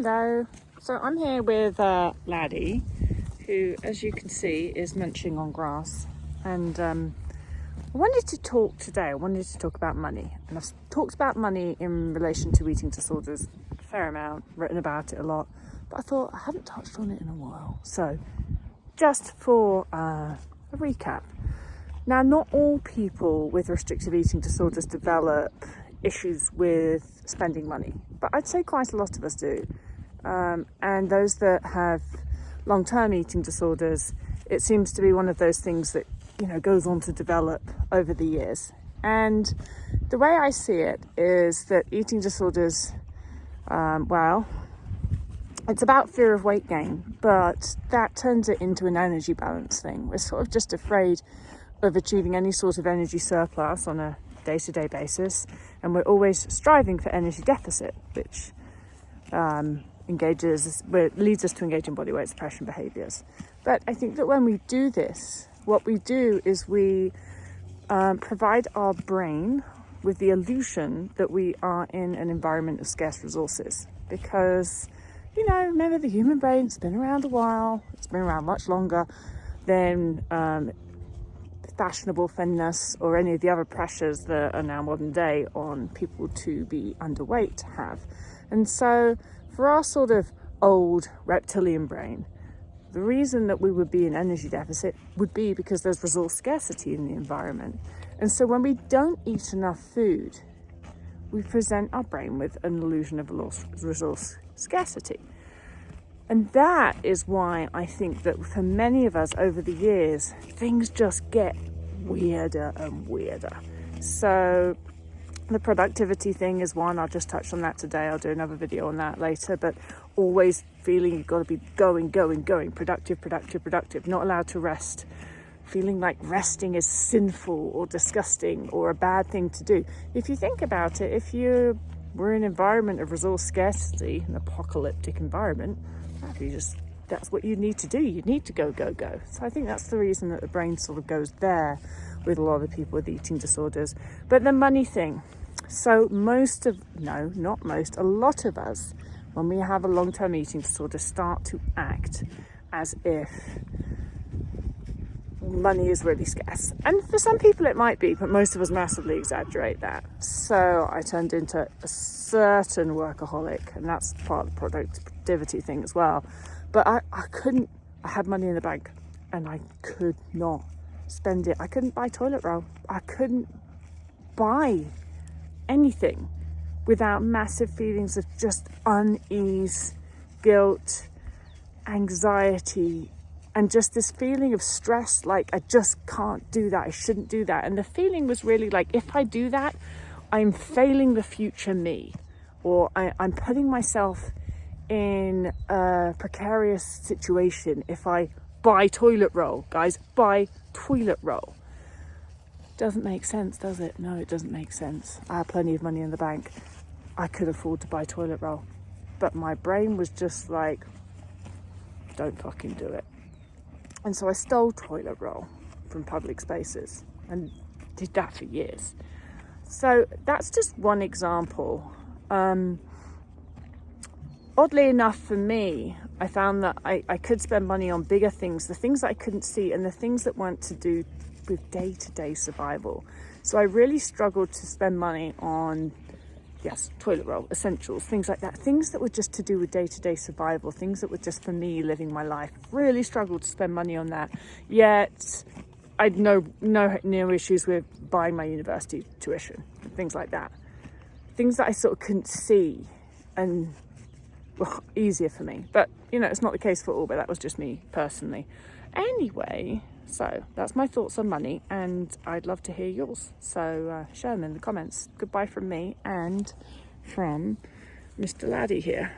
Hello. So I'm here with Laddie, who, as you can see, is munching on grass. And I wanted to talk today. I wanted to talk about money, and I've talked about money in relation to eating disorders a fair amount, written about it a lot. But I thought I haven't touched on it in a while. So, just for a recap. Now, not all people with restrictive eating disorders develop issues with spending money, but I'd say quite a lot of us do. And those that have long-term eating disorders, it seems to be one of those things that, goes on to develop over the years. And the way I see it is that eating disorders, it's about fear of weight gain, but that turns it into an energy balance thing. We're sort of just afraid of achieving any sort of energy surplus on a day-to-day basis, and we're always striving for energy deficit, which leads us to engage in body weight suppression behaviours. But I think that when we do this, what we do is we provide our brain with the illusion that we are in an environment of scarce resources, because remember, the human brain's been around a while. It's been around much longer than fashionable thinness or any of the other pressures that are now modern day on people to be underweight have. And so for our sort of old reptilian brain, the reason that we would be in energy deficit would be because there's resource scarcity in the environment. And so when we don't eat enough food, we present our brain with an illusion of resource scarcity. And that is why I think that for many of us over the years, things just get weirder and weirder. So the productivity thing is one. I'll just touch on that today. I'll do another video on that later. But always feeling you've got to be going, productive, not allowed to rest. Feeling like resting is sinful or disgusting or a bad thing to do. If you think about it, if we're in an environment of resource scarcity, an apocalyptic environment, that's what you need to do. You need to go. So I think that's the reason that the brain sort of goes there with a lot of people with eating disorders. But the money thing. So a lot of us, when we have a long-term eating disorder, start to act as if money is really scarce. And for some people it might be, but most of us massively exaggerate that. So I turned into a certain workaholic, and that's part of the productivity thing as well. But I had money in the bank and I could not spend it. I couldn't buy toilet roll. I couldn't buy anything without massive feelings of just unease, guilt, anxiety, and just this feeling of stress, like I just can't do that, I shouldn't do that. And the feeling was really like, if I do that, I'm failing the future me, or I'm putting myself in a precarious situation if I buy toilet roll. Guys, buy toilet roll. Doesn't make sense, does it? No, it doesn't make sense. I had plenty of money in the bank. I could afford to buy toilet roll. But my brain was just like, don't fucking do it. And so I stole toilet roll from public spaces and did that for years. So that's just one example. Oddly enough for me, I found that I could spend money on bigger things, the things that I couldn't see and the things that weren't to do with day-to-day survival. So I really struggled to spend money on, toilet roll, essentials, things like that. Things that were just to do with day-to-day survival, things that were just for me living my life. Really struggled to spend money on that. Yet I'd no issues with buying my university tuition, things like that. Things that I sort of couldn't see and easier for me, but it's not the case for all, but that was just me personally. Anyway, so that's my thoughts on money, and I'd love to hear yours, so share them in the comments. Goodbye from me and from Mr. Laddie here.